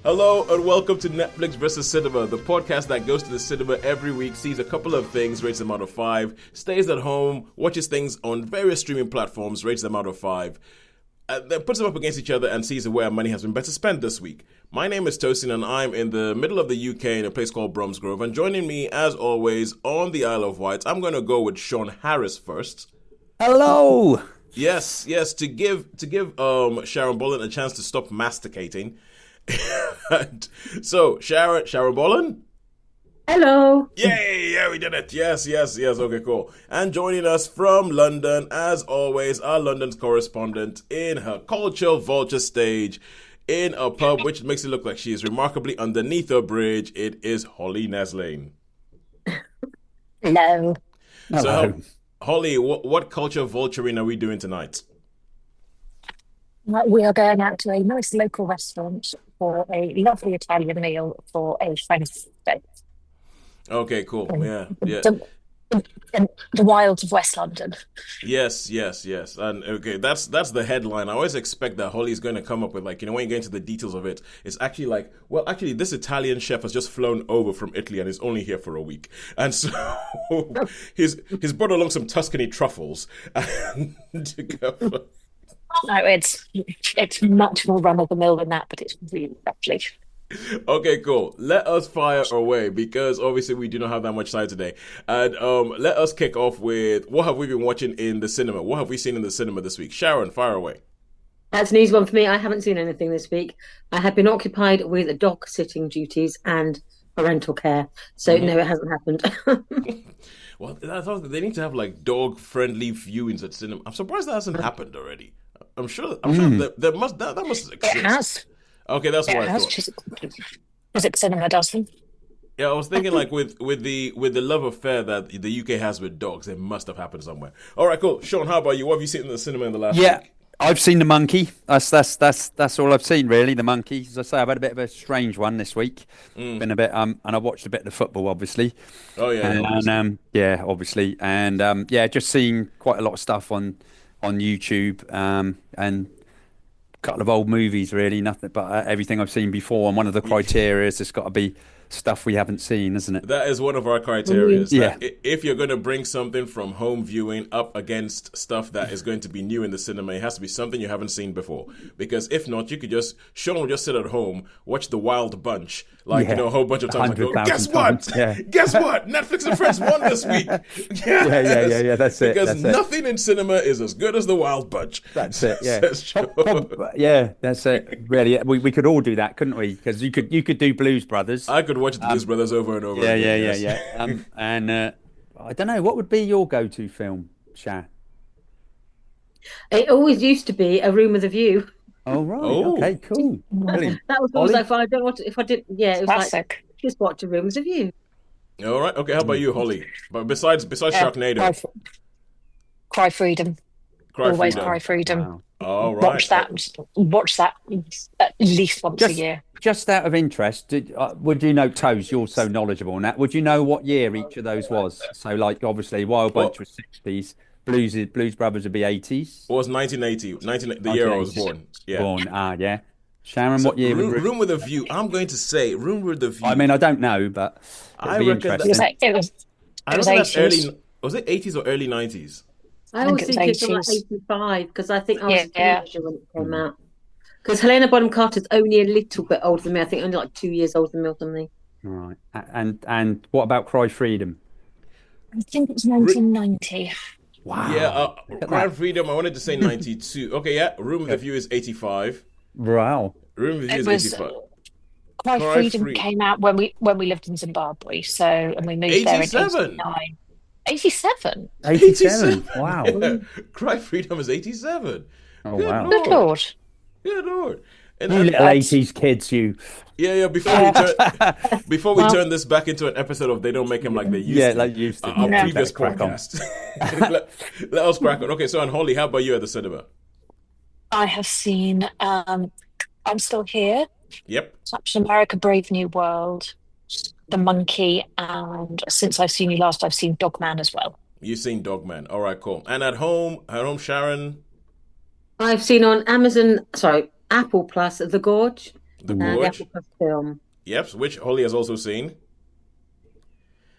Hello and welcome to Netflix vs. Cinema, the podcast that goes to the cinema every week, sees a couple of things, rates them out of 5, stays at home, watches things on various streaming platforms, rates them out of 5, then puts them up against each other and sees where our money has been better spent this week. My name is Tosin and I'm in the middle of the UK in a place called Bromsgrove, and joining me, as always, on the Isle of Wight, I'm going to go with Shaun Harris first. Hello! Yes, to give Sharon Bolin a chance to stop masticating. So, Sharon Bolin? Hello. Yay, yeah, we did it. Yes, okay, cool. And joining us from London, as always, our London's correspondent in her culture vulture stage, in a pub which makes it look like she is remarkably underneath a bridge. It is Holly Neslane. Hello. So, Holly, what culture vulturing are we doing tonight? We are going out to a nice local restaurant for a lovely Italian meal for a friend's birthday. Okay, cool. Yeah. The wilds of West London. Yes. And okay, that's the headline. I always expect that Holly's going to come up with, like, when you get into the details of it, it's actually like, well, actually, this Italian chef has just flown over from Italy and is only here for a week. And so he's brought along some Tuscany truffles and to go. No, it's much more run of the mill than that, but it's really lovely. Okay, cool. Let us fire away because obviously we do not have that much time today. And let us kick off with what have we been watching in the cinema? What have we seen in the cinema this week? Sharon, fire away. That's an easy one for me. I haven't seen anything this week. I have been occupied with dog sitting duties and parental care. So no, it hasn't happened. Well, I thought they need to have like dog-friendly viewings at cinema. I'm surprised that hasn't happened already. I'm sure that must exist. It has. Okay, that's what I thought. Chiswick Cinema does them. Yeah, I was thinking like with the love affair that the UK has with dogs, it must have happened somewhere. All right, cool. Shaun, how about you? What have you seen in the cinema in the last week? I've seen The Monkey. That's all I've seen really. The Monkey. As I say, I've had a bit of a strange one this week. Been a bit and I watched a bit of the football, obviously. Oh yeah, obviously, and just seen quite a lot of stuff on YouTube and a couple of old movies, really. Nothing but everything I've seen before. And one of the criteria is it's got to be stuff we haven't seen, isn't it? That is one of our criteria. Yeah. If you're going to bring something from home viewing up against stuff that is going to be new in the cinema, it has to be something you haven't seen before. Because if not, Shaun will just sit at home, watch The Wild Bunch, a whole bunch of times. And go, guess what? Yeah. Guess what? Netflix and Friends won this week. Yeah. That's it. Because nothing in cinema is as good as The Wild Bunch. That's it. Yeah. That's it. Really, we could all do that, couldn't we? Because you could do Blues Brothers. I could watch the Blues Brothers over and over again. Yeah. And I don't know, what would be your go-to film, Sha? It always used to be A Room with a View. Oh right. Okay. Cool. Brilliant. That was always like, I don't want to, if I did. Yeah, it was Classic. like just watch A Room with a View. All right. Okay. How about you, Holly? But besides Sharknado, Cry Freedom. Always Cry Freedom. Wow. All right. Watch that at least once a year. Just out of interest, would you know, Toes, you're so knowledgeable on that, would you know what year each of those was? So, like, obviously, Wild Bunch was 60s, Blues Brothers would be 80s. It was 1980, the year I was born. Yeah. Yeah. Sharon, what year? Room with a View. I'm going to say Room with a View. I mean, I don't know, but it'd be interesting. It was 80s. Was it 80s or early 90s? I always think it's like 85 because I think I was a teenager when it came out. Because Helena Bonham Carter's only a little bit older than me. I think only like 2 years older than me or something. All right. And what about Cry Freedom? I think it was 1990. Wow. Yeah, Cry Freedom, I wanted to say 92. Okay, yeah. Room with a View is 85. Wow. Room with a View is 85. Cry Freedom came out when we lived in Zimbabwe, and we moved 87. there in 89. 87? 87. Wow. Yeah. Cry Freedom is 87. Oh, Good wow. Good Lord. Good Lord. And You little 80s kids, you. Yeah. Before we turn this back into an episode of They Don't Make Him Like They Used to. Yeah, like used to. Our previous podcast. let us crack on. Okay, so, and Holly, how about you at the cinema? I have seen I'm Still Here. Yep. Captain America, Brave New World, The Monkey, and since I've seen you last, I've seen Dogman as well. You've seen Dogman. All right, cool. And at home, Sharon? I've seen on Apple Plus, The Gorge. The The Gorge. Apple film. Yep, which Holly has also seen.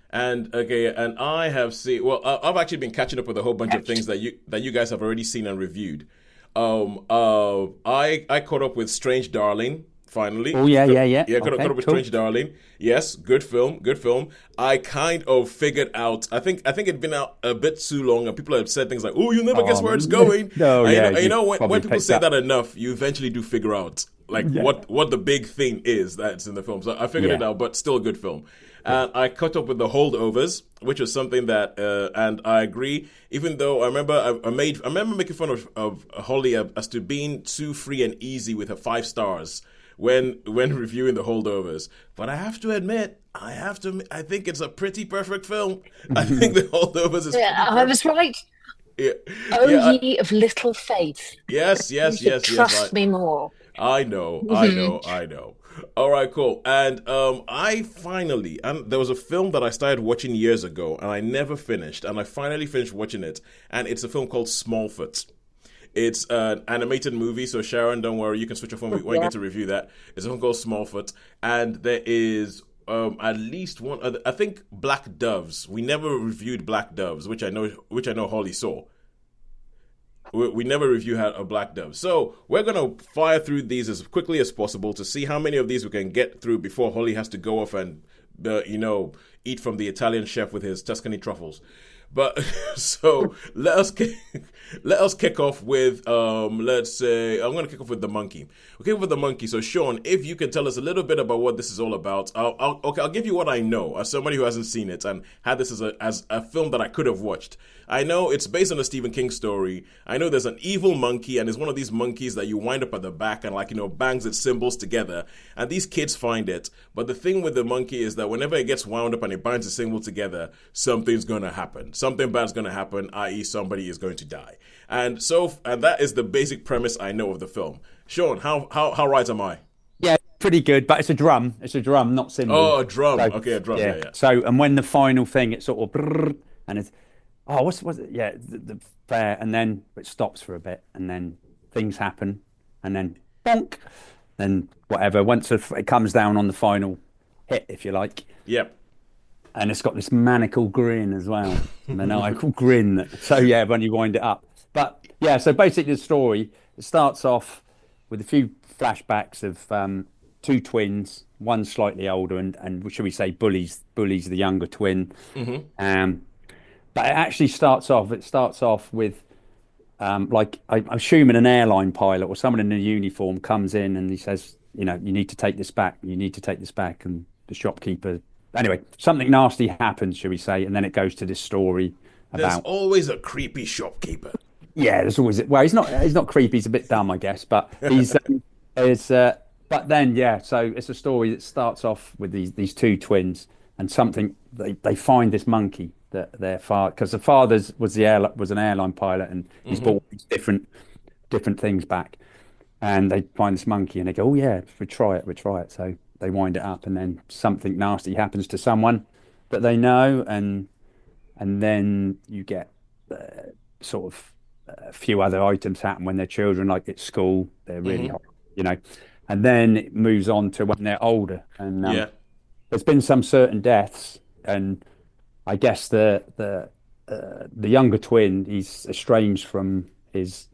And okay, and I have seen. Well, I've actually been catching up with a whole bunch of things that you guys have already seen and reviewed. I caught up with Strange Darling finally. Oh yeah. Yeah, caught up with cool. Strange Darling. Yes, good film, good film. I kind of figured out. I think it'd been out a bit too long, and people have said things like, "Oh, you'll never guess where it's going." No, and, yeah, you know when probably people picked say up. that enough, you eventually do figure out like what the big thing is that's in the film. So I figured it out, but still a good film. And I caught up with The Holdovers, which was something that, and I agree. Even though I remember I remember making fun of Holly as to being too free and easy with her 5 stars when reviewing The Holdovers. But I have to admit, I think it's a pretty perfect film. I think The Holdovers is. Yeah, I was right. Yeah, Oh, ye of little faith. yes. Trust me more. I know. All right, cool. And I finally, and there was a film that I started watching years ago, and I never finished, and I finally finished watching it, and it's a film called Smallfoot. It's an animated movie, so Sharon, don't worry, you can switch off when you get to review that. It's a film called Smallfoot, and there is at least one other, I think Black Doves. We never reviewed Black Doves, which I know Holly saw. We never review a Black Dove. So we're going to fire through these as quickly as possible to see how many of these we can get through before Holly has to go off and, eat from the Italian chef with his Tuscany truffles. But so let us kick off with let's say I'm going to kick off with The Monkey. We'll kick off with The Monkey. So Shaun, if you can tell us a little bit about what this is all about, I'll give you what I know as somebody who hasn't seen it and had this as a film that I could have watched. I know it's based on a Stephen King story. I know there's an evil monkey, and it's one of these monkeys that you wind up at the back and bangs its cymbals together. And these kids find it. But the thing with the monkey is that whenever it gets wound up and it binds its cymbal together, something's gonna happen. Something bad's gonna happen, i.e., somebody is going to die. And that is the basic premise I know of the film. Shaun, how right am I? Yeah, pretty good, but it's a drum. It's a drum, not cymbals. Oh, a drum. So, okay, a drum. Yeah. So, and when the final thing, it's sort of brrr, and it's what's it? Yeah, the fair, and then it stops for a bit, and then things happen, and then bonk, then whatever. Once it comes down on the final hit, if you like. Yep. And it's got this maniacal grin as well, maniacal grin. So yeah, when you wind it up, but yeah. So basically, the story it starts off with a few flashbacks of 2 twins, one slightly older, and should we say bullies the younger twin. Mm-hmm. But it actually starts off with I'm assuming an airline pilot or someone in a uniform comes in and he says, you need to take this back. You need to take this back. And the shopkeeper, anyway, something nasty happens, shall we say, and then it goes to this story about. There's always a creepy shopkeeper. Yeah, there's always. Well, he's not creepy. He's a bit dumb, I guess, but he's. But then, yeah. So it's a story that starts off with these 2 twins and something they find this monkey that their father, because the father was an airline pilot and he's brought these different things back, and they find this monkey and they go, oh yeah, we try it. So they wind it up, and then something nasty happens to someone that they know, and then you get sort of a few other items happen when they're children, like at school, they're really hot, and then it moves on to when they're older, and there's been some certain deaths, and I guess the younger twin, he's estranged from his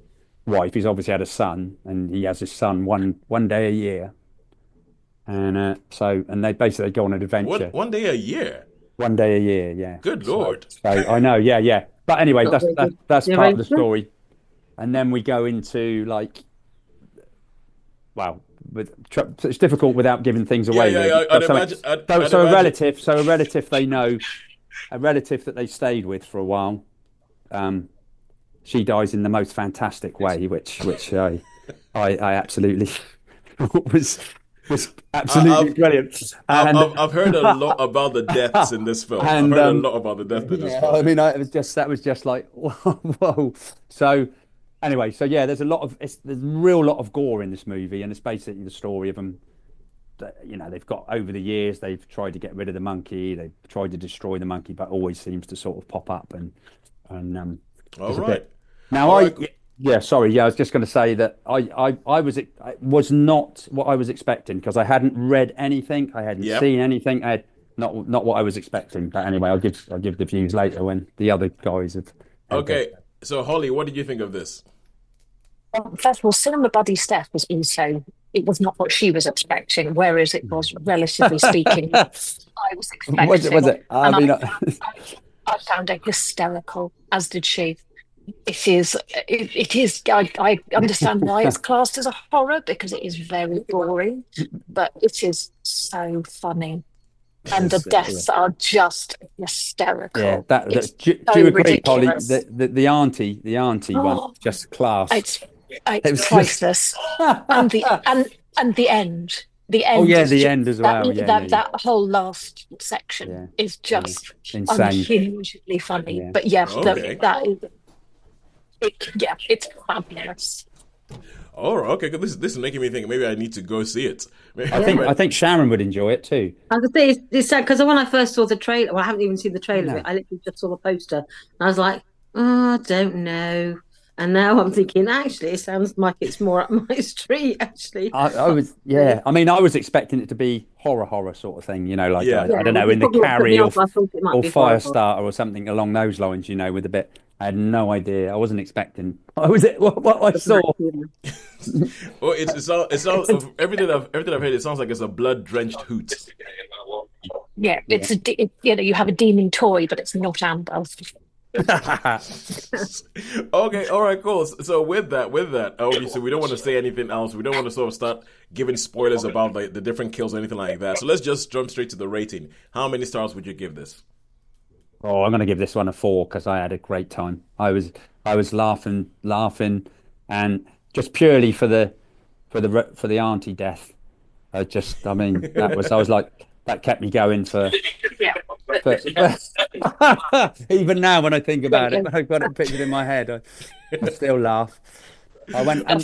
wife. He's obviously had a son, and he has his son one day a year, and they basically go on an adventure. One day a year. 1 day a year, yeah. Good Lord. So I know, yeah. But anyway, that's part of the story, and then we go into it's difficult without giving things away. Yeah. I'd imagine. A relative they know, a relative that they stayed with for a while. She dies in the most fantastic way, which I absolutely was absolutely brilliant. And I've heard a lot about the deaths in this film. I've heard a lot about the deaths in this film. I mean, that was just like whoa. So anyway, there's a real lot of gore in this movie, and it's basically the story of them. They've got, over the years, they've tried to get rid of the monkey, they've tried to destroy the monkey, but always seems to sort of pop up and all right. Now, Yeah, sorry. Yeah, I was just going to say that it was not what I was expecting because I hadn't read anything, I hadn't Yep. seen anything. I had not what I was expecting. But anyway, I'll give the views later when the other guys have their. Okay. So Holly, what did you think of this? First of all, Cinema Buddy Steph was also, it was not what she was expecting, whereas it was, relatively speaking, I was Was expecting. it? I And mean, I found it hysterical, as did she. It is, I understand why it's classed as a horror because it is very boring, but it is so funny. And the deaths are just yeah. hysterical. That It's do so you agree, Holly? ridiculous. The auntie one, Oh, just class. it's It it's was just. priceless. And the end. The Oh end yeah, is the just end as that well. Yeah, yeah, that yeah, that whole last section yeah, is yeah. just Insane. unhingedly funny. Yeah. But yeah, Okay. that is it, yeah, it's fabulous. Oh, okay. Good. This is making me think maybe I need to go see it. I think Sharon would enjoy it too. I could say it's sad because when I first saw the trailer, well, I haven't even seen the trailer of No. it. I literally just saw the poster. And I was like, oh, I don't know. And now I'm thinking, actually, it sounds like it's more up my street, actually. I was, yeah. I mean, I was expecting it to be horror sort of thing, like Yeah. I don't know, it's in the probably what put Carrie me or off. I thought it might be horrible. Firestarter or something along those lines, with a bit. I had no idea. I wasn't expecting. What I saw. Oh, it's everything I've heard. It sounds like it's a blood drenched hoot. Yeah, you have a demon toy, but it's not Amber. Okay, all right, cool. So with that, obviously we don't want to say anything else. We don't want to sort of start giving spoilers about the different kills or anything like that. So let's just jump straight to the rating. How many stars would you give this? Oh, I'm going to give this one a 4 because I had a great time. I was laughing, and just purely for the auntie death. I mean, I was like, that kept me going for. Yeah. Even now, when I think about it, when I've got it pictured in my head, I still laugh. I went and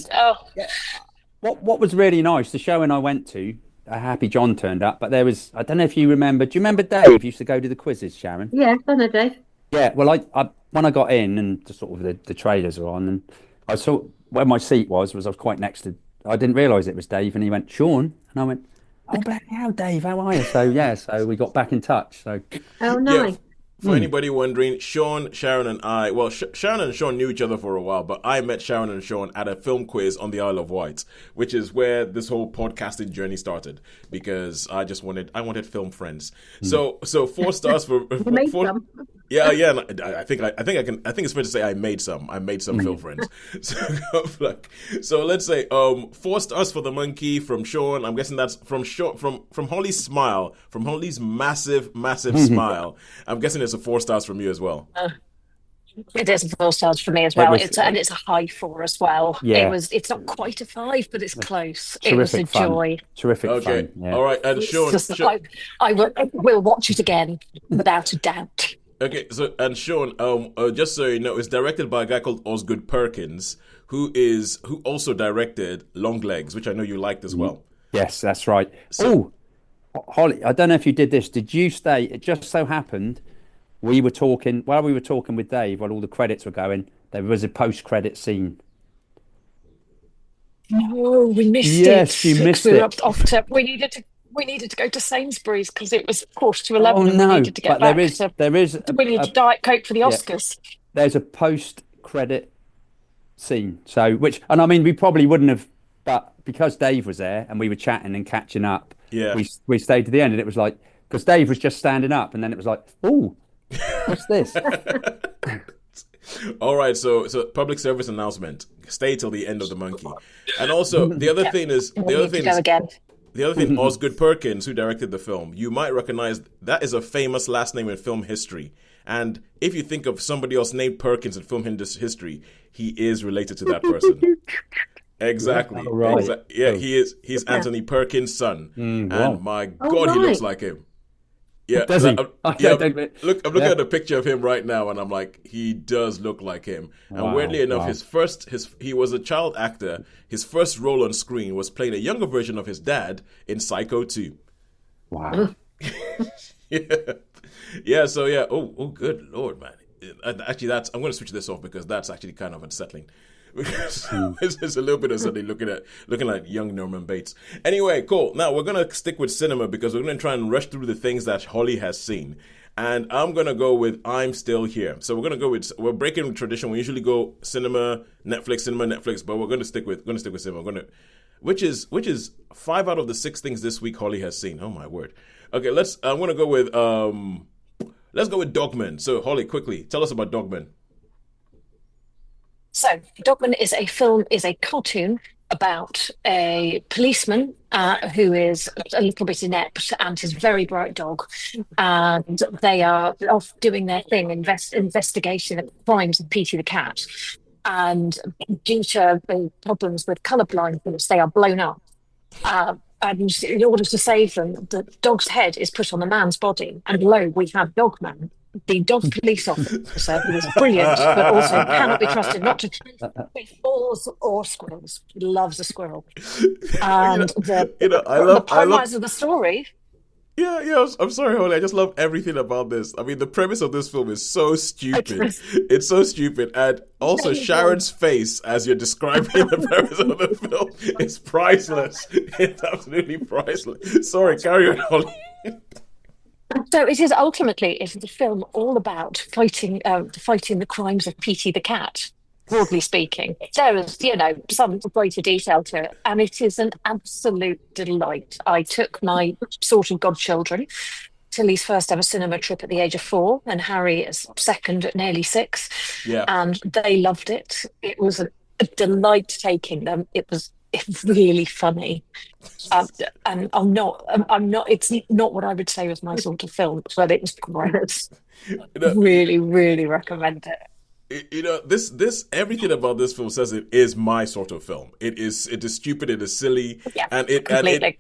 what was really nice, the showing I went to, Happy John turned up, but there was, I don't know if you remember. Do you remember Dave used to go to the quizzes, Sharon? Yeah, I know, Dave. Yeah. Well, I when I got in and the trailers were on, and I saw where my seat was I was quite next to. I didn't realise it was Dave, and he went, Shaun, and I went, oh, bloody hell, Dave, how are you? So we got back in touch. So Oh, nice. For anybody wondering, Shaun, Sharon, and I, well, Sharon and Shaun knew each other for a while, but I met Sharon and Shaun at a film quiz on the Isle of Wight, which is where this whole podcasting journey started, because I wanted film friends. So 4 stars for You made some. Yeah. And I think it's fair to say I made some film friends. So let's say 4 stars for the monkey from Shaun. I'm guessing that's from Holly's smile, from Holly's massive smile. I'm guessing it's a 4 stars from you as well. It is 4 stars for me as well. was- It's a high 4 as well. Yeah. It's not quite a 5, but it's close. It was a terrific fun. joy. Terrific Okay, fun. Yeah. all right, and Shaun. I will watch it again without a doubt. Okay, so and Shaun, just so you know, it's directed by a guy called Osgood Perkins, who also directed Long Legs, which I know you liked as well. Yes, that's right. Holly, I don't know if you did this. Did you stay? It just so happened we were talking with Dave while all the credits were going. There was a post-credit scene. No, we missed it. Yes, you missed we were it. off to, we needed to go to Sainsbury's because it was 11:15. Oh and no! we needed to get But back. there is We needed Diet Coke for the Oscars. there's a post-credit scene. So and I mean we probably wouldn't have, but because Dave was there and we were chatting and catching up, Yeah. we stayed to the end, and it was like because Dave was just standing up, and then it was like, oh, what's this? All right, so public service announcement: stay till the end of the monkey. And also the other thing is Again. the other thing, Osgood Perkins, who directed the film, you might recognize that is a famous last name in film history. And if you think of somebody else named Perkins in film history, he is related to that person. Exactly. Oh, right. Yeah, he's Anthony Perkins' son. And wow. my God, he looks right. like him. Yeah, Does he? I'm looking at a picture of him right now, and I'm like, he does look like him. And Wow, weirdly enough, wow. he was a child actor. His first role on screen was playing a younger version of his dad in Psycho 2. Wow. Yeah. So yeah. Oh, good Lord, man. Actually, I'm going to switch this off because that's actually kind of unsettling. It's a little bit of something looking like young Norman Bates. Anyway, cool. Now we're gonna stick with cinema because we're gonna try and rush through the things that Holly has seen. And I'm gonna go with I'm Still Here. So we're breaking tradition. We usually go cinema, Netflix, but we're gonna stick with cinema. Which is 5 out of the 6 things this week Holly has seen. Oh my word. Okay, I'm gonna go with let's go with Dogman. So Holly, quickly tell us about Dogman. So, Dogman is a cartoon about a policeman who is a little bit inept and his very bright dog, and they are off doing their thing, investigation of crimes of Petey the cat. And due to problems with colour blindness, they are blown up. And in order to save them, the dog's head is put on the man's body, and lo, we have Dogman, the dog police officer, who is brilliant, but also cannot be trusted not to with balls or squirrels. He loves a squirrel. And the premise of the story. Yeah, I'm sorry, Holly. I just love everything about this. I mean, the premise of this film is so stupid. It's so stupid. And also, Sharon's face as you're describing the premise of the film is priceless. It's absolutely priceless. Sorry, carry on, Holly. So it is ultimately a film all about fighting the crimes of Petey the cat. Broadly speaking, there is, some greater detail to it, and it is an absolute delight. I took my sort of godchildren to Lee's first ever cinema trip at the age of 4, and Harry is second at nearly 6. Yeah, and they loved it. It was a delight taking them. It's really funny, and I'm not. It's not what I would say was my sort of film, but it was great. Really, really recommend it. This everything about this film says it is my sort of film. It is stupid, it is silly, completely.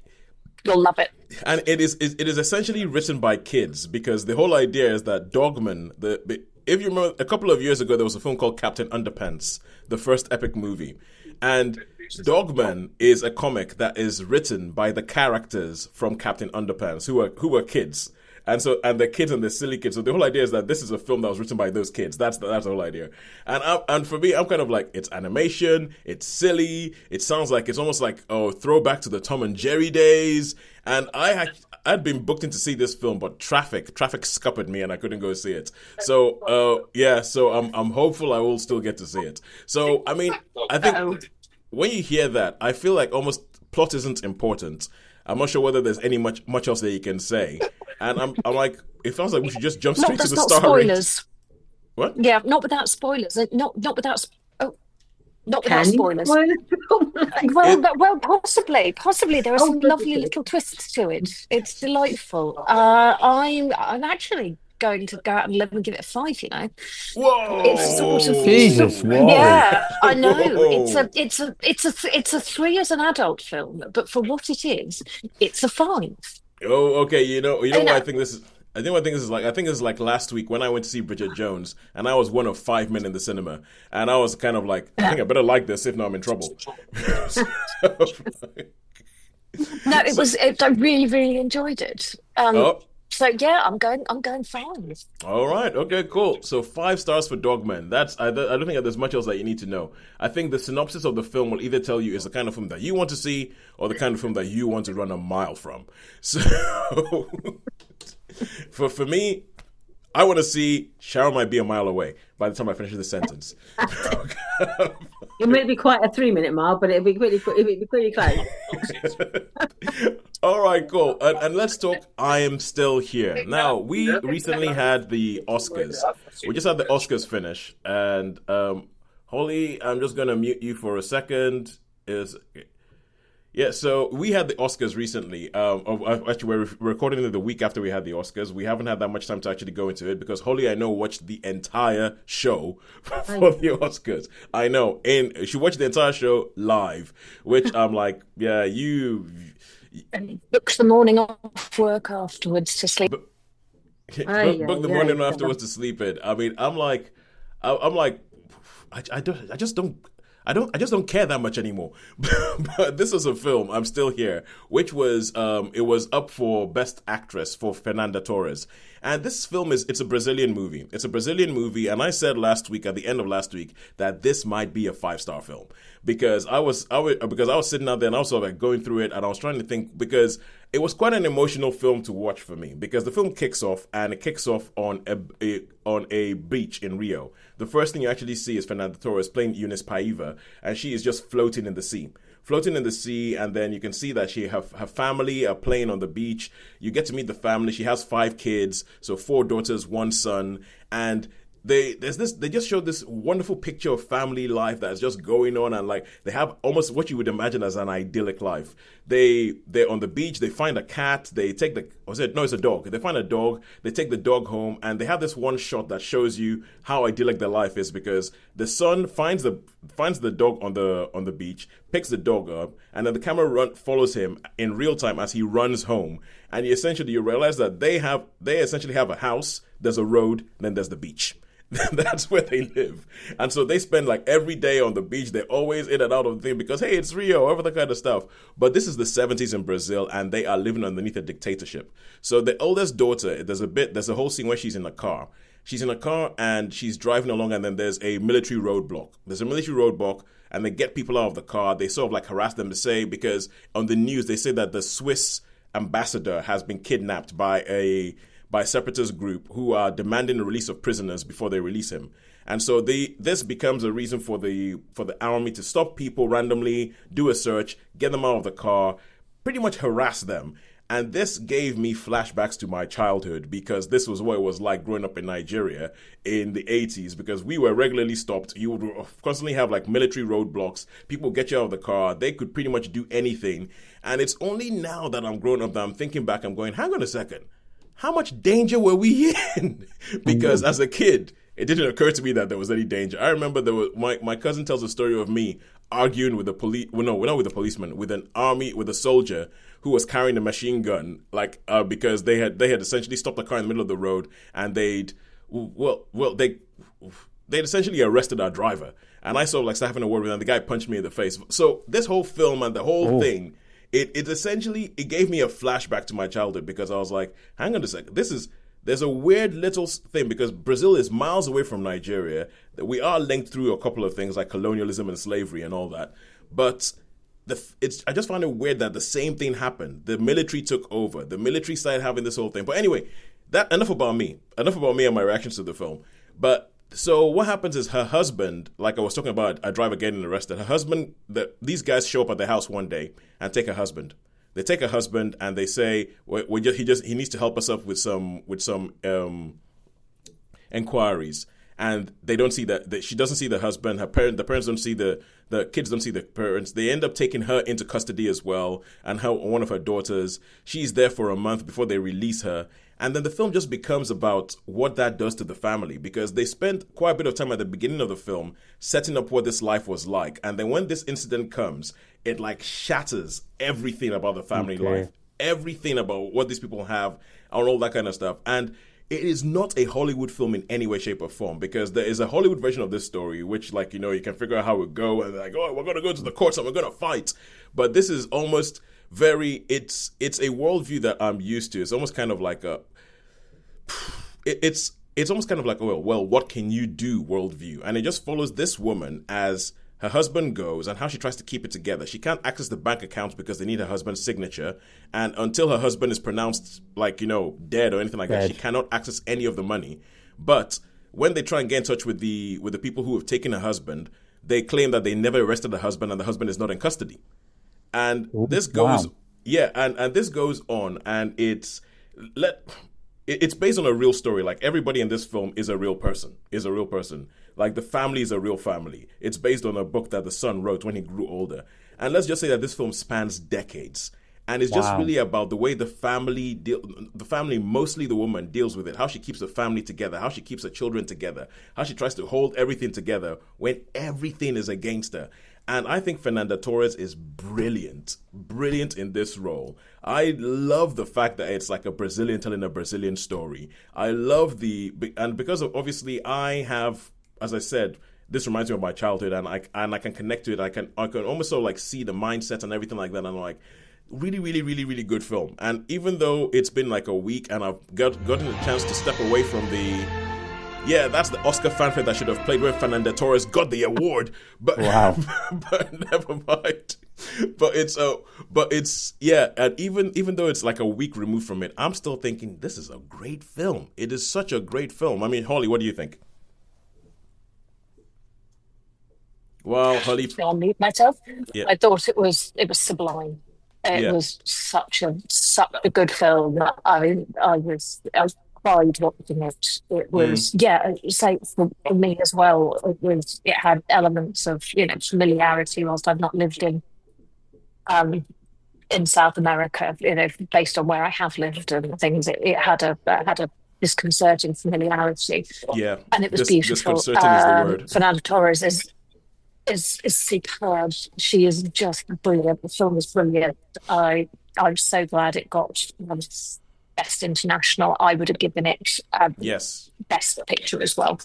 You'll love it. And it is essentially written by kids, because the whole idea is that Dogman, if you remember, a couple of years ago there was a film called Captain Underpants, the first epic movie, and Dogman is a comic that is written by the characters from Captain Underpants who are kids. And they're kids and they're silly kids. So the whole idea is that this is a film that was written by those kids. That's the whole idea. And for me, I'm kind of like, it's animation, it's silly, it sounds like it's almost like throwback to the Tom and Jerry days. And I'd been booked in to see this film, but traffic scuppered me and I couldn't go see it. So so I'm hopeful I will still get to see it. So I mean, I think when you hear that, I feel like almost plot isn't important. I'm not sure whether there's much else that you can say. And I'm like, it sounds like we should just jump straight to the star spoilers. What? Yeah, not without spoilers. Not without spoilers. Well, possibly. There are some lovely little twists to it. It's delightful. I'm actually going to go out and live and give it a 5. Whoa! It's sort of Jesus, whoa. Yeah, I know. Whoa. It's a 3 as an adult film, but for what it is, it's a 5. Oh, okay. You know what I think this is. I think this is like last week when I went to see Bridget Jones, and I was one of 5 men in the cinema, and I was kind of like, I think I better like this, if not I'm in trouble. No, I really, really enjoyed it. So yeah, I'm going 5. All right. Okay. Cool. So 5 stars for Dogman. I don't think there's much else that you need to know. I think the synopsis of the film will either tell you it's the kind of film that you want to see or the kind of film that you want to run a mile from. So for me, I want to see Sharon might be a mile away by the time I finish this sentence. It may be quite a 3-minute mile, but it'll be pretty close. All right, cool. And let's talk I Am Still Here. Now, we recently had the Oscars. We just had the Oscars finish. And Holly, I'm just going to mute you for a second. So we had the Oscars recently. Actually, we're recording it the week after we had the Oscars. We haven't had that much time to actually go into it because Holly, I know, watched the entire show for the Oscars. I know. And she watched the entire show live, which I'm like, yeah, you... And booked the morning off work afterwards to sleep. Book the morning afterwards to sleep in. I mean, I I just don't care that much anymore. But this was a film, I'm Still Here, which was it was up for Best Actress for Fernanda Torres. And this film it's a Brazilian movie. It's a Brazilian movie, and I said last week, at the end of last week, that this might be a 5-star film because I was sitting out there and I was sort of like going through it, and I was trying to think, because it was quite an emotional film to watch for me, because the film kicks off on a beach in Rio. The first thing you actually see is Fernanda Torres playing Eunice Paiva, and she is just floating in the sea. And then you can see that her family are playing on the beach. You get to meet the family. She has 5 kids, so 4 daughters, 1 son, and they just show this wonderful picture of family life that's just going on, and like they have almost what you would imagine as an idyllic life. They're on the beach, they find a cat, it's a dog. They find a dog, they take the dog home, and they have this one shot that shows you how idyllic their life is, because the son finds the dog on the beach, picks the dog up, and then the camera follows him in real time as he runs home. And you realize that they essentially have a house, there's a road, then there's the beach. That's where they live. And so they spend like every day on the beach. They're always in and out of the thing because, hey, it's Rio, all that kind of stuff. But this is the 70s in Brazil, and they are living underneath a dictatorship. So the oldest daughter, there's a whole scene where she's in a car. She's in a car and she's driving along, and then there's a military roadblock. And they get people out of the car. They sort of like harass them to say, because on the news they say that the Swiss ambassador has been kidnapped by a separatist group who are demanding the release of prisoners before they release him. And so this becomes a reason for the army to stop people randomly, do a search, get them out of the car, pretty much harass them. And this gave me flashbacks to my childhood, because this was what it was like growing up in Nigeria in the 80s, because we were regularly stopped. You would constantly have like military roadblocks. People would get you out of the car. They could pretty much do anything. And it's only now that I'm grown up that I'm thinking back, I'm going, hang on a second. How much danger were we in? Because as a kid, it didn't occur to me that there was any danger. I remember my cousin tells a story of me arguing with the police. Well, no, not with the policeman, with a soldier who was carrying a machine gun, because they had essentially stopped the car in the middle of the road, and they'd essentially arrested our driver. And I sort of like started having a word with him, and the guy punched me in the face. So this whole film and the whole thing, It essentially gave me a flashback to my childhood, because I was like, hang on a second, there's a weird little thing, because Brazil is miles away from Nigeria. We are linked through a couple of things like colonialism and slavery and all that. But I just find it weird that the same thing happened. The military took over. The military started having this whole thing. But anyway, enough about me and my reactions to the film. But so what happens is her husband, like I was talking about, a driver getting arrested. Her husband, these guys show up at their house one day and take her husband. They take her husband and they say, he needs to help us up with some inquiries. And they don't see that she doesn't see the husband. The parents don't see the kids don't see the parents. They end up taking her into custody as well, and one of her daughters. She's there for a month before they release her. And then the film just becomes about what that does to the family, because they spent quite a bit of time at the beginning of the film setting up what this life was like. And then when this incident comes, it like shatters everything about the family life, everything about what these people have, and all that kind of stuff. And it is not a Hollywood film in any way, shape, or form, because there is a Hollywood version of this story, which, like, you can figure out how it would go, and like, oh, we're going to go to the courts and we're going to fight. But this is almost it's a worldview that I'm used to. It's almost kind of like it's almost kind of like, well, what can you do worldview? And it just follows this woman as her husband goes and how she tries to keep it together. She can't access the bank accounts because they need her husband's signature. And until her husband is pronounced dead or anything like that, she cannot access any of the money. But when they try and get in touch with the people who have taken her husband, they claim that they never arrested the husband and the husband is not in custody. And this goes, and this goes on, and it's based on a real story. Like, everybody in this film is a real person. Like, the family is a real family. It's based on a book that the son wrote when he grew older. And let's just say that this film spans decades. And it's just really about the way the family, mostly the woman, deals with it, how she keeps the family together, how she keeps her children together, how she tries to hold everything together when everything is against her. And I think Fernanda Torres is brilliant in this role. I love the fact that it's like a Brazilian telling a Brazilian story. I love and because obviously I have, as I said, this reminds me of my childhood, and I can connect to it. I can almost sort of like see the mindset and everything like that. And I'm like, really, really, really, really good film. And even though it's been like a week and I've gotten a chance to step away from that's the Oscar fanfare that should have played when Fernando Torres got the award. But Wow. but never mind. And even though it's like a week removed from it, I'm still thinking this is a great film. It is such a great film. I mean, Holly, what do you think? Well, Holly, I'll mute myself. Yeah. I thought it was sublime. It was such a good film. I cried watching it. It was say for me as well. It had elements of familiarity whilst I've not lived in South America. Based on where I have lived and things, it had a disconcerting familiarity. Yeah, and it was beautiful. Disconcerting is the word. Fernando Torres is superb. She is just brilliant. The film is brilliant. I'm so glad it got Best International. I would have given it Yes. Best Picture as well.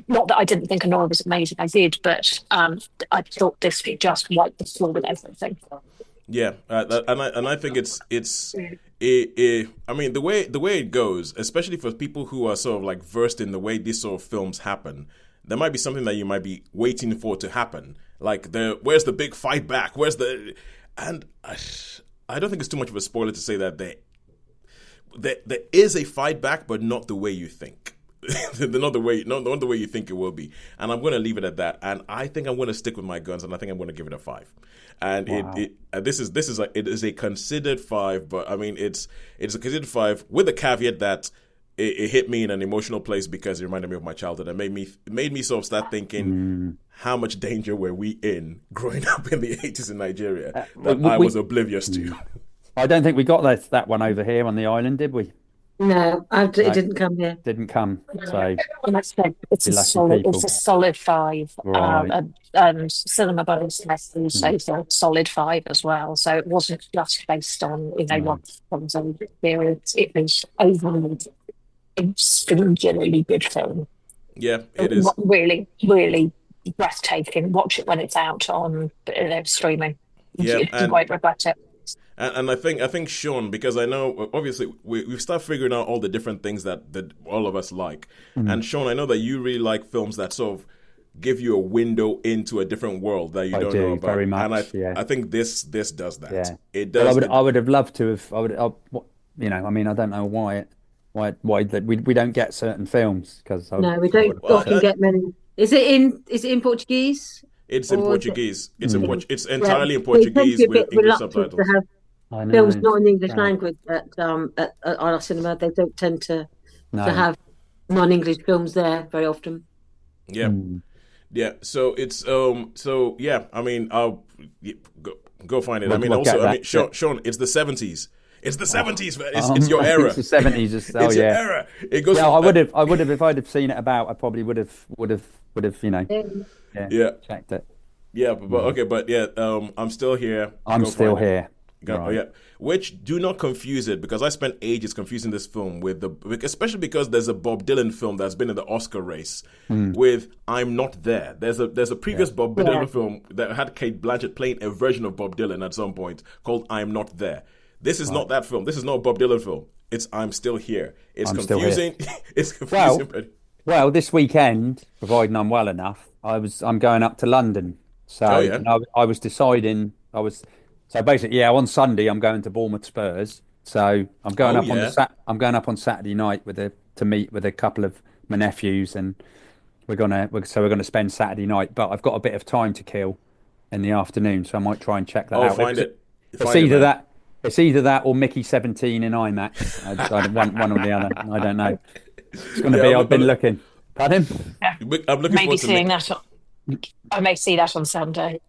Not that I didn't think Anora was amazing, I did, but I thought this just wiped the floor with everything. Yeah, and I think I mean the way it goes, especially for people who are sort of like versed in the way these sort of films happen, there might be something that you might be waiting for to happen, like where's the big fight back? And I don't think it's too much of a spoiler to say that there is a fight back, but not the way you think. not the way you think it will be. And I'm going to leave it at that. And I think I'm going to stick with my guns, and I think I'm going to give it a 5. And Wow. it is a considered 5, but I mean it's a considered 5 with the caveat that it hit me in an emotional place because it reminded me of my childhood and made me sort of start thinking how much danger were we in growing up in the 80s in Nigeria that I was oblivious to. I don't think we got that one over here on the island, did we? No, it didn't come here. Didn't come. So it's a solid 5. Right. And Cinema Buddies says a solid 5 as well. So it wasn't just based on what comes on experience. It was overall a singularly good film. Yeah, it is really, really breathtaking. Watch it when it's out on streaming. Yeah, you won't regret it. And I think Shaun, because I know obviously we've started figuring out all the different things that all of us like. And Shaun, I know that you really like films that sort of give you a window into a different world that you don't know about. Very much. And I think this does that. Yeah. It does. Well, I would have loved to have. I mean, I don't know why we don't get certain films because we don't often get many. Is it in Portuguese? It's in Portuguese. It's entirely in Portuguese with English subtitles. To have films not in the English language at our cinema. They don't tend to have non-English films there very often. Yeah, yeah. So it's I mean, I'll go find it. I mean, also, Shaun, it's the 70s. It's the 70s, man. It's your era. It's the 70s. It's your era. It goes. Yeah, I would have if I'd have seen it about. I probably would have checked it. Yeah, but I'm still here. I'm still here. Right. Yeah. Which, do not confuse it, because I spent ages confusing this film especially because there's a Bob Dylan film that's been in the Oscar race with I'm Not There. There's a previous Bob Dylan film that had Kate Blanchett playing a version of Bob Dylan at some point called I'm Not There. This is not that film. This is not a Bob Dylan film. It's I'm Still Here. It's confusing. It's confusing. Well, this weekend, providing I'm well enough, I'm going up to London. So I was deciding. So basically, on Sunday I'm going to Bournemouth Spurs. So I'm going up on Saturday night to meet with a couple of my nephews, and we're gonna spend Saturday night. But I've got a bit of time to kill in the afternoon, so I might try and check that out. It's either that or Mickey 17 in IMAX. I one or the other. I don't know. It's going to be. I've been looking. Pardon? I'm looking forward to seeing that. I may see that on Sunday.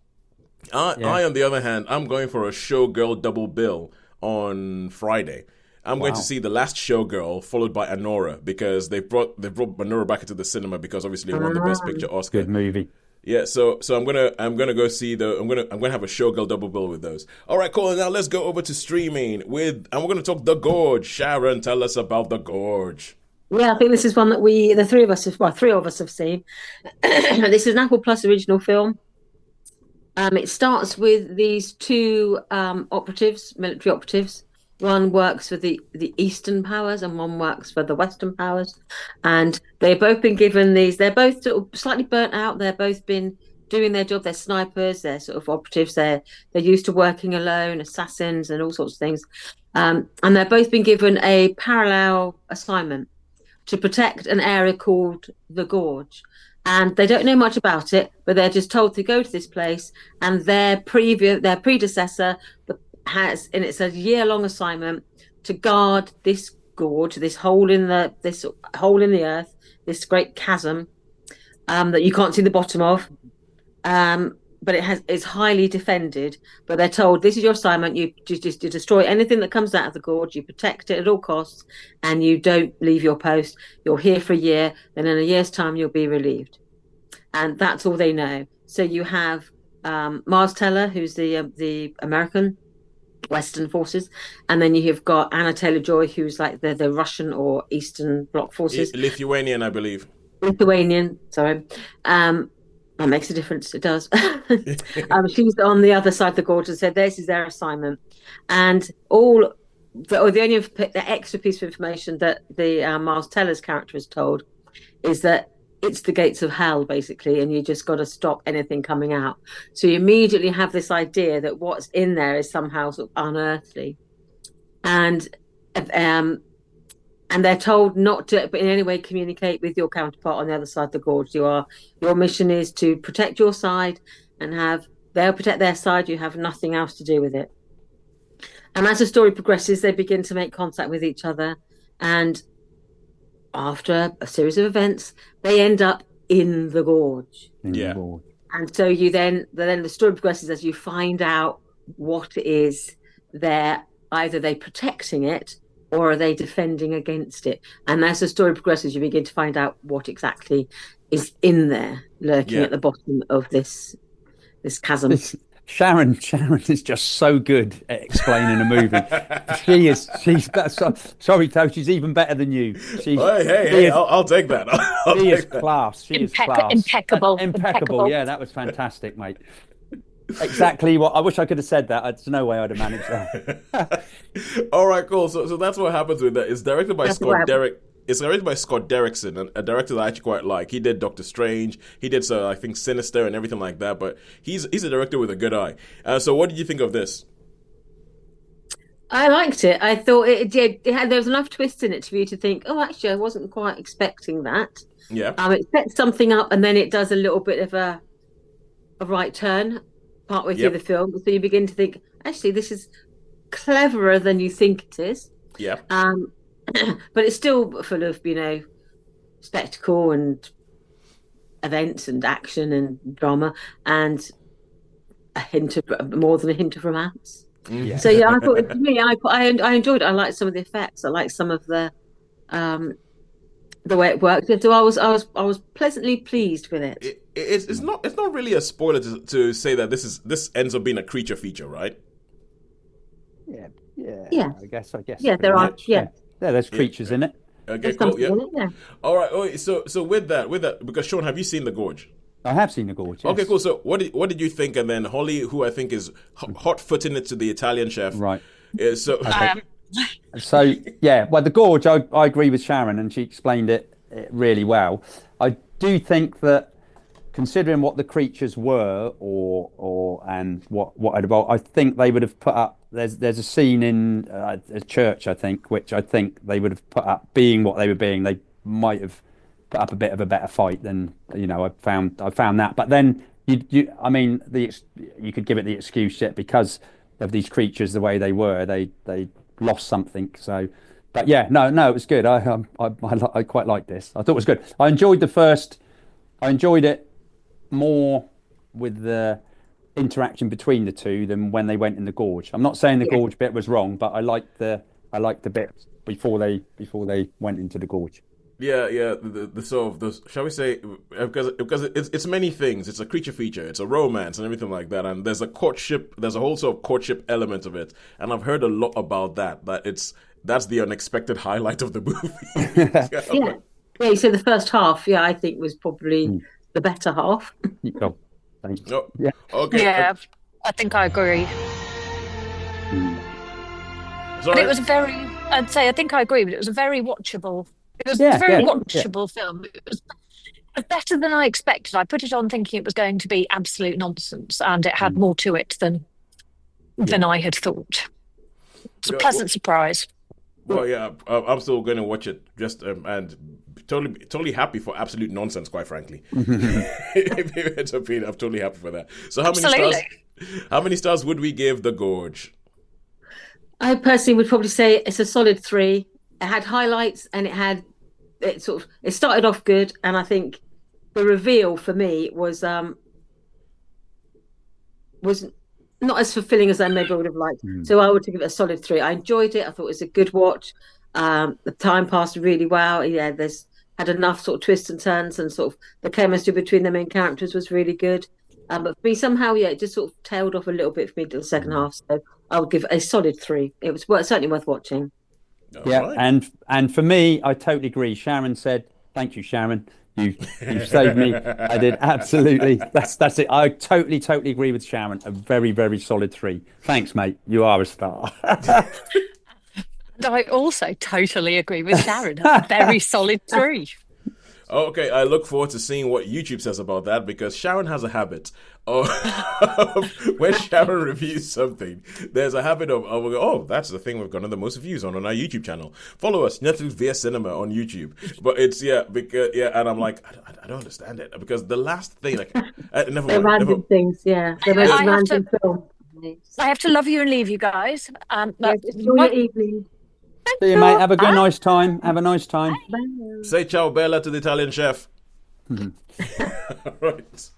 I, on the other hand, I'm going for a Showgirl double bill on Friday. I'm going to see The Last Showgirl followed by Anora, because they brought Anora back into the cinema because obviously it won the Best Picture Oscar. Good movie. Yeah, so I'm gonna go see I'm gonna have a Showgirl double bill with those. All right, cool. Now let's go over to streaming and we're gonna talk The Gorge. Sharon, tell us about The Gorge. Yeah, I think this is one that three of us have seen. This is an Apple Plus original film. It starts with these two military operatives. One works for the Eastern powers and one works for the Western powers. And they've both been given these, they're both sort of slightly burnt out. They've both been doing their job. They're snipers, they're sort of operatives, they're used to working alone, assassins and all sorts of things. And they've both been given a parallel assignment to protect an area called the Gorge. And they don't know much about it, but they're just told to go to this place. And their predecessor and it's a year-long assignment to guard this gorge, this hole in the earth, this great chasm that you can't see the bottom of. But it's highly defended. But they're told this is your assignment. You just destroy anything that comes out of the gorge. You protect it at all costs, and you don't leave your post. You're here for a year. Then in a year's time, you'll be relieved. And that's all they know. So you have Mars Teller, who's the American Western forces, and then you have got Anna Taylor-Joy, who's like the Russian or Eastern Bloc forces. Lithuanian, I believe. Lithuanian, sorry. That makes a difference. It does. She's on the other side of the gorge and said this is their assignment. And the extra piece of information that the Miles Teller's character is told is that it's the gates of hell, basically, and you just got to stop anything coming out. So you immediately have this idea that what's in there is somehow sort of unearthly. And they're told not to in any way communicate with your counterpart on the other side of the gorge. Your mission is to protect your side and they'll protect their side. You have nothing else to do with it. And as the story progresses, they begin to make contact with each other. And after a series of events, they end up in the gorge. Yeah. And so then the story progresses as you find out what is there. Either they protecting it or are they defending against it? And as the story progresses, you begin to find out what exactly is in there, lurking at the bottom of this chasm. Sharon is just so good at explaining a movie. She's sorry, Toad, she's even better than you. I'll take that. She is class. She is class. Impeccable. Yeah, that was fantastic, mate. Exactly what I wish I could have said that. There's no way I'd have managed that. All right, cool. So that's what happens with that. It's directed by Scott Derrick. It's directed by Scott Derrickson, a director that I actually quite like. He did Doctor Strange. He did I think Sinister and everything like that. But he's a director with a good eye. So what did you think of this? I liked it. I thought there was enough twist in it for you to think, oh, actually, I wasn't quite expecting that. Yeah. It sets something up and then it does a little bit of a right turn partway through the film. So you begin to think, actually, this is cleverer than you think it is. Yeah. But it's still full of, spectacle and events and action and drama and more than a hint of romance. Yeah. So I thought to me, I enjoyed it. I liked some of the effects. I liked some of the way it worked. So I was pleasantly pleased with it. It's not really a spoiler to say that this ends up being a creature feature, right? Yeah. I guess. Yeah, there are. Yeah, there's creatures in it. Okay, cool. Yeah. All right. So with that, because Shaun, have you seen The Gorge? I have seen The Gorge. Yes. Okay, cool. So what did you think? And then Holly, who I think is hot-footing it to the Italian chef, right? So well, The Gorge, I agree with Sharon, and she explained it really well. I do think that, considering what the creatures were, and what I'd about, I think they would have put up. There's a scene in a church, I think, which I think they would have put up. Being what they were being, they might have put up a bit of a better fight than I found that. But then you could give it the excuse that because of these creatures the way they were, they lost something. So, but yeah, no, it was good. I quite liked this. I thought it was good. I enjoyed it more with the interaction between the two than when they went in the gorge. I'm not saying the gorge bit was wrong, but I liked the bit before they went into the gorge. Yeah. The sort of the, shall we say, because it's many things. It's a creature feature. It's a romance and everything like that. And there's a courtship. There's a whole sort of courtship element of it. And I've heard a lot about that. That that's the unexpected highlight of the movie. Yeah. Yeah, so the first half, I think was probably the better half. Oh, thanks. Oh, Yeah. okay. Yeah, I think I agree. But it was I think I agree, but it was a very watchable. It was a very watchable film. It was better than I expected. I put it on thinking it was going to be absolute nonsense, and it had more to it than I had thought. It's a pleasant surprise. Well, yeah, I'm still going to watch it. Just and totally happy for absolute nonsense. Quite frankly, if it's a I'm totally happy for that. So, how many stars would we give The Gorge? I personally would probably say it's a solid 3. It had highlights, and it started off good, and I think the reveal for me was not as fulfilling as I maybe would have liked. So I would give it a solid 3. I enjoyed it. I thought it was a good watch. The time passed really well. Yeah, there's had enough sort of twists and turns, and sort of the chemistry between the main characters was really good. But for me, somehow, it just sort of tailed off a little bit for me to the second half. So I would give it a solid 3. It was certainly worth watching. Right. And for me, I totally agree. Sharon said, "Thank you, Sharon. You saved me." I did absolutely. That's it. I totally agree with Sharon. A very, very solid 3. Thanks, mate. You are a star. And I also totally agree with Sharon. A very solid 3. Okay, I look forward to seeing what YouTube says about that, because Sharon has a habit of when Sharon reviews something, there's a habit of oh, that's the thing we've gotten the most views on our YouTube channel. Follow us, Netflix via Cinema on YouTube. But it's and I'm like, I don't understand it, because the last thing, like, they're random things, they're most random film. I have to love you and leave you guys. Enjoy your evening. See you, mate. Have a good, nice time. Have a nice time. Bye. Say ciao bella to the Italian chef. Right.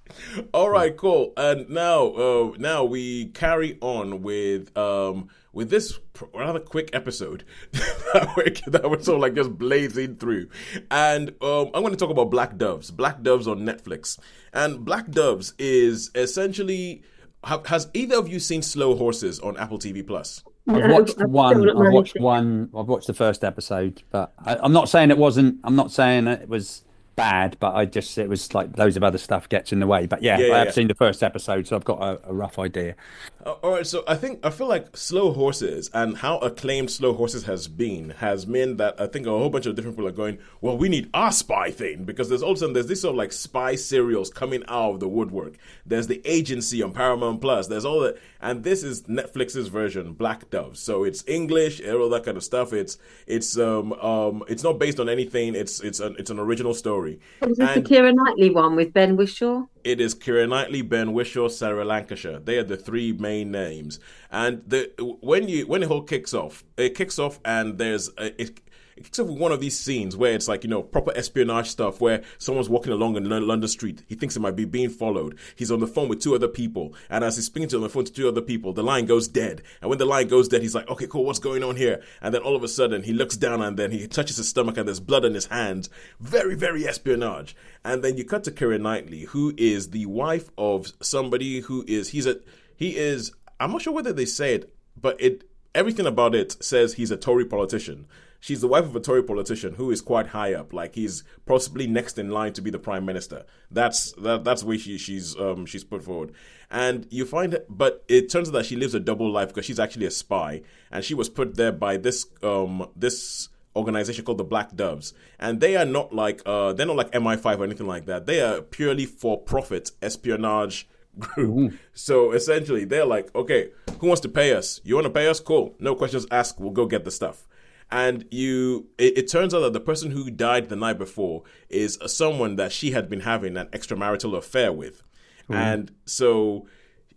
All right, cool. And now we carry on with this rather quick episode that we're sort of like just blazing through. And I'm going to talk about Black Doves. Black Doves on Netflix. And Black Doves is essentially... Has either of you seen Slow Horses on Apple TV Plus? I've watched one. I've watched the first episode, but I'm not saying it wasn't. I'm not saying it was bad, but it was like loads of other stuff gets in the way. But I have seen the first episode, so I've got a rough idea. All right, so I feel like Slow Horses and how acclaimed Slow Horses has meant that I think a whole bunch of different people are going, well, we need our spy thing, because there's this sort of like spy serials coming out of the woodwork. There's The Agency on Paramount Plus. There's all that, and this is Netflix's version, Black Doves. So it's English, all that kind of stuff. It's not based on anything. It's an original story. Is this the Keira Knightley one with Ben Whishaw? It is Keira Knightley, Ben Whishaw, Sarah Lancashire. They are the 3 main names. And when the whole kicks off, and it kicks off with one of these scenes where it's like, proper espionage stuff, where someone's walking along in London Street. He thinks it might be being followed. He's on the phone with 2 other people. And as he's speaking on the phone to 2 other people, the line goes dead. And when the line goes dead, he's like, okay, cool, what's going on here? And then all of a sudden, he looks down and then he touches his stomach and there's blood on his hands. Very, very espionage. And then you cut to Keira Knightley, who is the wife of somebody who is, I'm not sure whether they say it, but everything about it says he's a Tory politician. She's the wife of a Tory politician who is quite high up, like he's possibly next in line to be the prime minister. That's the way she's put forward. And you find it, but it turns out that she lives a double life, because she's actually a spy, and she was put there by this organization called the Black Doves, and they are not like they're not like MI5 or anything like that. They are purely for-profit espionage group. So essentially, they're like, okay, who wants to pay us? You want to pay us? Cool. No questions asked. We'll go get the stuff. And it turns out that the person who died the night before is someone that she had been having an extramarital affair with. And so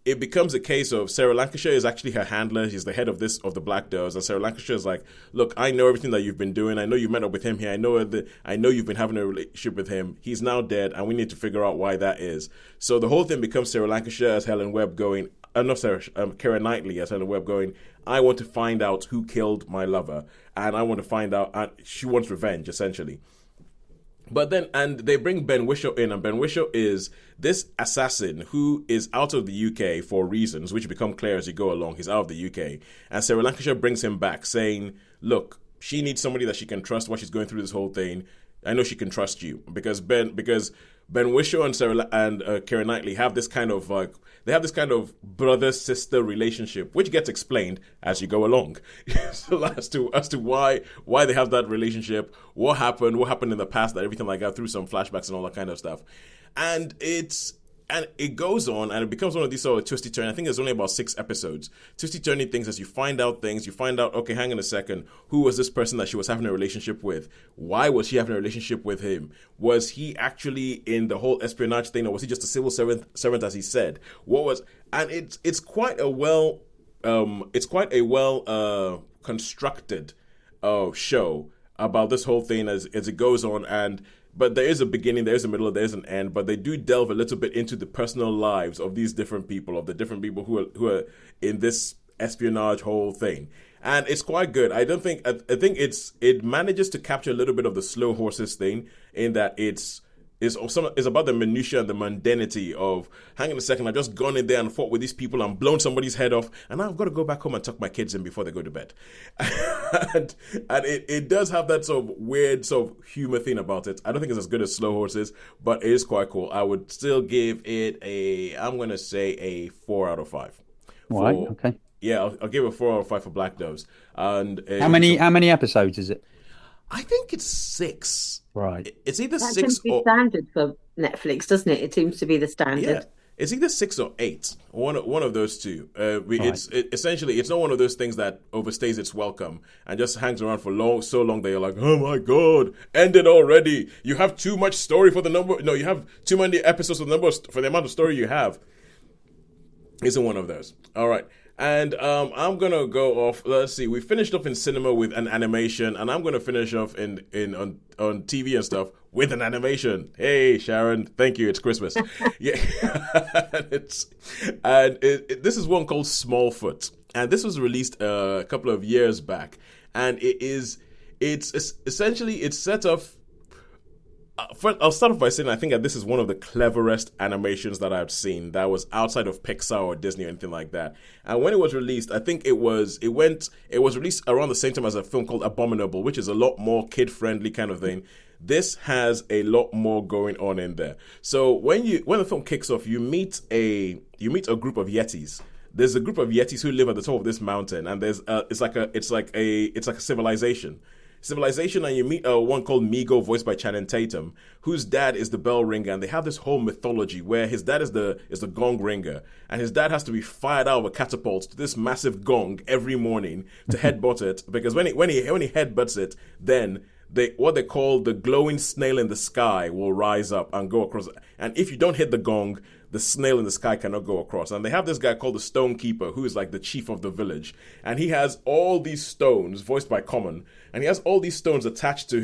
it becomes a case of Sarah Lancashire is actually her handler. She's the head of the Black Doves. And Sarah Lancashire is like, look, I know everything that you've been doing. I know you met up with him here. I know you've been having a relationship with him. He's now dead, and we need to figure out why that is. So the whole thing becomes Sarah Lancashire as Helen Webb going, Keira Knightley as Helen Webb going, I want to find out who killed my lover, and I want to find out, she wants revenge, essentially. But then, and they bring Ben Whishaw in, and Ben Whishaw is this assassin who is out of the UK for reasons which become clear as you go along. He's out of the UK. And Sarah Lancashire brings him back saying, look, she needs somebody that she can trust while she's going through this whole thing. I know she can trust you because Ben Whishaw and Keira Knightley have this kind of brother-sister relationship, which gets explained as you go along. So as to why they have that relationship, what happened in the past, that everything like that, through some flashbacks and all that kind of stuff. And it goes on, and it becomes one of these sort of twisty turny. I think there's only about 6 episodes. Twisty turny things as you find out things. You find out, okay, hang on a second. Who was this person that she was having a relationship with? Why was she having a relationship with him? Was he actually in the whole espionage thing, or was he just a civil servant as he said? And it's quite a well constructed show about this whole thing as it goes on. But there is a beginning, there is a middle, there is an end. But they do delve a little bit into the personal lives of these different people, of the different people who are in this espionage whole thing, and it's quite good. I think it manages to capture a little bit of the slow horses thing, in that it's about the minutiae and the mundanity of, hang on a second, I've just gone in there and fought with these people and blown somebody's head off, and now I've got to go back home and tuck my kids in before they go to bed. and it does have that sort of weird sort of humor thing about it. I don't think it's as good as Slow Horses, but it is quite cool. I would still give it I'm going to say a 4 out of 5. Right, okay. Yeah, I'll give it a 4 out of 5 for Black Doves. And how many episodes is it? I think it's 6. Right. It's either that 6 seems to be or standard for Netflix, doesn't it? It seems to be the standard. Yeah. It's either 6 or 8. One of those two. Right. Essentially, it's not one of those things that overstays its welcome and just hangs around for so long that you're like, oh my god, end it already. You have too much story for the number. No, you have too many episodes for the amount of story you have. Isn't one of those. All right. And I'm going to go off. Let's see. We finished off in cinema with an animation, and I'm going to finish off on TV and stuff with an animation. Hey, Sharon. Thank you. It's Christmas. Yeah. This is one called Smallfoot. And this was released a couple of years back. And it's set off. First, I'll start off by saying I think that this is one of the cleverest animations that I've seen that was outside of Pixar or Disney or anything like that. And when it was released, I think it was released around the same time as a film called Abominable, which is a lot more kid-friendly kind of thing. This has a lot more going on in there. So when the film kicks off, you meet a group of Yetis. There's a group of Yetis who live at the top of this mountain, and there's it's like a civilization, and you meet one called Migo, voiced by Channing Tatum, whose dad is the bell ringer, and they have this whole mythology where his dad is the gong ringer, and his dad has to be fired out of a catapult to this massive gong every morning to headbutt it, because when he headbutts it, then what they call the glowing snail in the sky will rise up and go across, and if you don't hit the gong, the snail in the sky cannot go across. And they have this guy called the Stone Keeper, who is like the chief of the village. And he has all these stones, voiced by Common, and he has all these stones attached to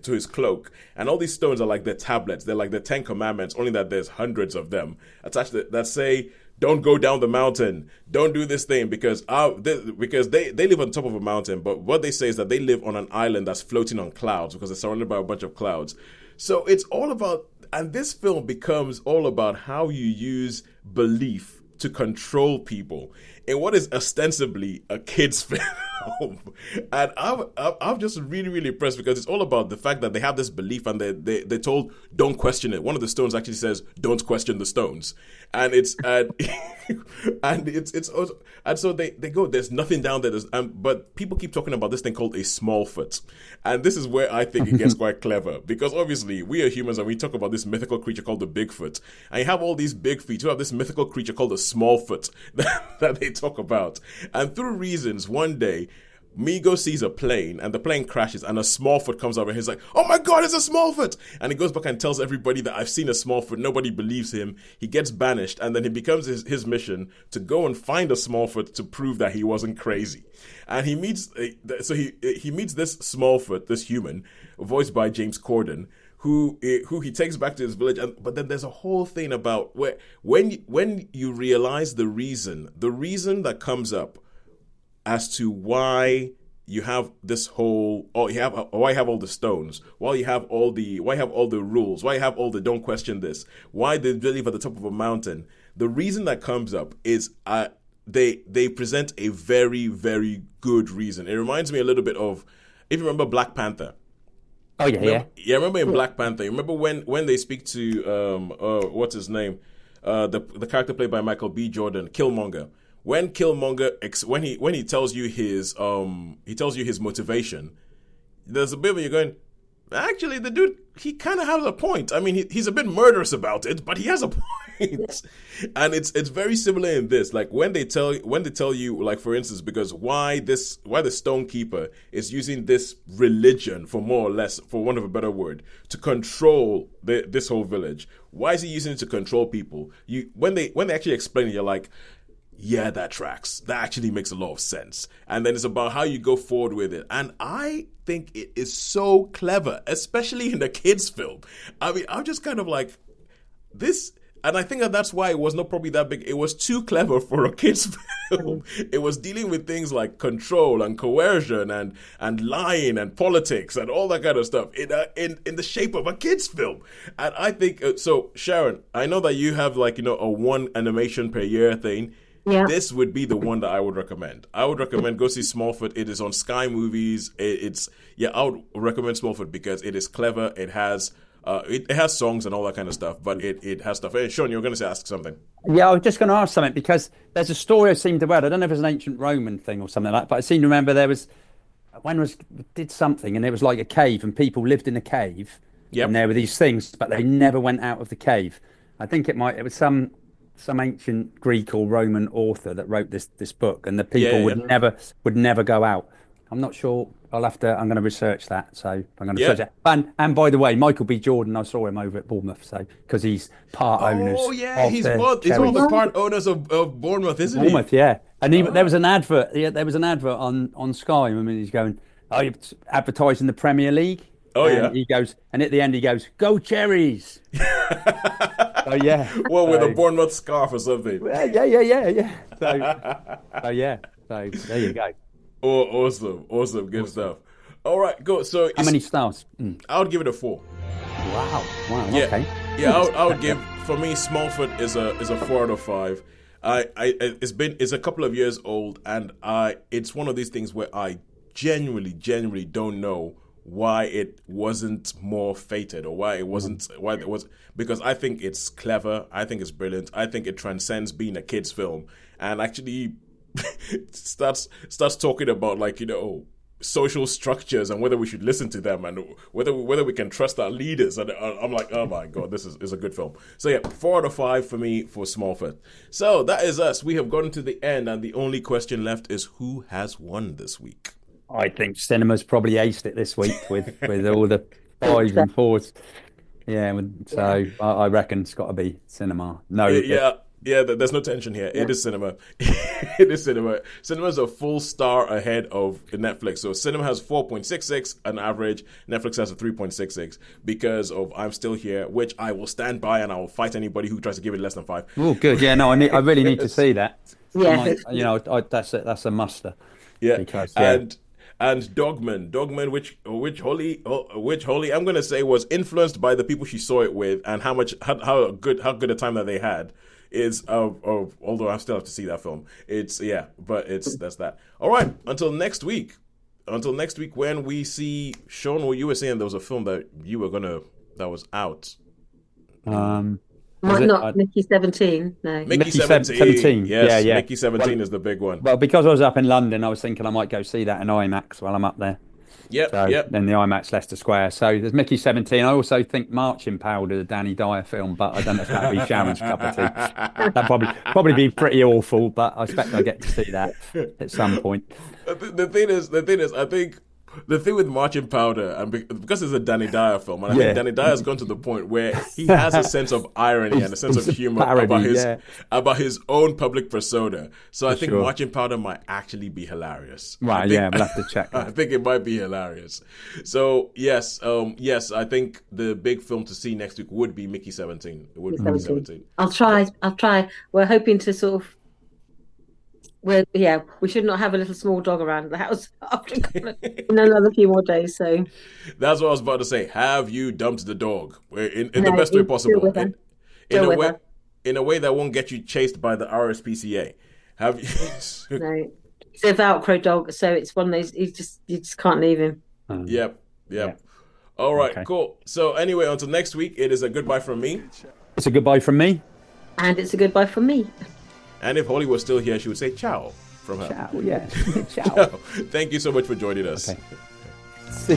his cloak. And all these stones are like the tablets. They're like the 10 Commandments, only that there's hundreds of them attached that say, don't go down the mountain, don't do this thing, because they live on top of a mountain. But what they say is that they live on an island that's floating on clouds, because they're surrounded by a bunch of clouds. So it's all about, and this film becomes all about how you use belief to control people in what is ostensibly a kid's film. And I'm just really, really impressed, because it's all about the fact that they have this belief, and they're told, don't question it. One of the stones actually says, don't question the stones. And it's and so they go, there's nothing down there. But people keep talking about this thing called a Smallfoot. And this is where I think it gets quite clever, because obviously we are humans and we talk about this mythical creature called the Bigfoot. And you have all these big feet who have this mythical creature called the Smallfoot that they talk about. And through reasons, one day, Migo sees a plane, and the plane crashes, and a Smallfoot comes over, and he's like, oh my god, it's a Smallfoot! And he goes back and tells everybody that I've seen a Smallfoot. Nobody believes him. He gets banished, and then it becomes his mission to go and find a Smallfoot to prove that he wasn't crazy. And he meets this Smallfoot, this human, voiced by James Corden, who he takes back to his village. But then there's a whole thing about where when you realize the reason that comes up as to why you have this whole, why have all the stones? Why have all the rules? Why have all the don't question this? Why they live at the top of a mountain? The reason that comes up is they present a very, very good reason. It reminds me a little bit of, if you remember Black Panther. Oh yeah, yeah. Remember in Black Panther? Remember when they speak to what's his name, the character played by Michael B. Jordan, Killmonger. When Killmonger when he tells you his motivation, there's a bit where you're going, actually the dude, he kind of has a point. I mean, he's a bit murderous about it, but he has a point. And it's very similar in this. Like when they tell you, like for instance, because why the Stonekeeper is using this religion, for more or less, for want of a better word, to control this whole village. Why is he using it to control people? When they actually explain it, you're like, yeah, that tracks. That actually makes a lot of sense. And then it's about how you go forward with it. And I think it is so clever, especially in the kids' film. I mean, I'm just kind of like, this. And I think that's why it was not probably that big. It was too clever for a kids' film. It was dealing with things like control and coercion and lying and politics and all that kind of stuff in the shape of a kids' film. And I think, so Sharon, I know that you have like, a one animation per year thing. Yeah. This would be the one that I would recommend. I would recommend go see Smallfoot. It is on Sky Movies. I would recommend Smallfoot because it is clever. It has songs and all that kind of stuff, but it has stuff. Hey, Shaun, you were going to ask something. Yeah, I was just going to ask something because there's a story I seem to read. I don't know if it's an ancient Roman thing or something like that, but I seem to remember did something and it was like a cave and people lived in a cave. Yep. And there were these things, but they never went out of the cave. I think it was some ancient Greek or Roman author that wrote this book, and the people would never go out. I'm not sure. I'm going to research that. So I'm going to research that. And by the way, Michael B. Jordan, I saw him over at Bournemouth. So because he's part owners. Oh yeah, he's one of the part owners of Bournemouth, isn't he? Bournemouth, yeah. And there was an advert. Yeah, there was an advert on Sky. I mean, he's going, "Are you advertising the Premier League?" Oh and yeah. He goes, and at the end he goes, "Go Cherries!" Oh yeah. Well, with a Bournemouth scarf or something. Yeah. So there you go. Oh, awesome, good stuff. All right, go. So how many stars? I would give it a 4. Wow. Yeah. Okay. Yeah, I would give, for me, Smallfoot is a 4 out of 5. It's a couple of years old, and it's one of these things where I genuinely don't know why it wasn't more fated, or why it was, because I think it's clever, I think it's brilliant, I think it transcends being a kid's film, and actually starts talking about, like, social structures and whether we should listen to them and whether we can trust our leaders. And I'm like, oh my god, this is a good film. So yeah, 4 out of 5 for me for Smallfoot. So that is us. We have gotten to the end, and the only question left is who has won this week. I think cinema's probably aced it this week with all the 5s and 4s. Yeah, so I reckon it's got to be cinema. No, yeah. There's no tension here. It is cinema. It is cinema. Cinema is a full star ahead of Netflix. So cinema has 4.66 on average. Netflix has a 3.66 because of I'm Still Here, which I will stand by, and I will fight anybody who tries to give it less than 5. Oh, good. Yeah, no, I really need to see that. Yeah, that's a muster. Yeah, because, And Dogman, which Holly, I'm gonna say was influenced by the people she saw it with, and how good a time that they had is although I still have to see that film. That's that. All right, until next week when we see Shaun. What you were saying, there was a film that that was out. Not Mickey 17, no. Mickey 17. Yes, Yeah. Mickey 17 is the big one. Well, because I was up in London, I was thinking I might go see that in IMAX while I'm up there. Yep. Then the IMAX Leicester Square. So there's Mickey 17. I also think Marching Powder, the Danny Dyer film, but I don't know if that'll be Sharon's cup of tea. That'd probably be pretty awful, but I expect I get to see that at some point. The thing is, I think the thing with Marching Powder, and because it's a Danny Dyer film, and I think Danny Dyer's gone to the point where he has a sense of irony and a sense of humor about his own public persona. So I think Marching Powder might actually be hilarious. Right, we'll have to check that. I think it might be hilarious. So yes, I think the big film to see next week would be Mickey 17. It would be Mickey 17. I'll try. We're hoping to sort of we should not have a little small dog around the house after in another few more days. So That's what I was about to say. Have you dumped the dog in No, the best way he's possible? still with her. In Still a with way, her. in a way that won't get you chased by the RSPCA. Have you? No, he's a Velcro dog, so it's one of those. You just can't leave him. Yep. Yeah. All right, Okay. cool. So anyway, until next week, it is a goodbye from me. It's a goodbye from me. And it's a goodbye from me. And if Holly was still here, she would say ciao from her. Ciao. Yeah. Ciao. Thank you so much for joining us. Okay.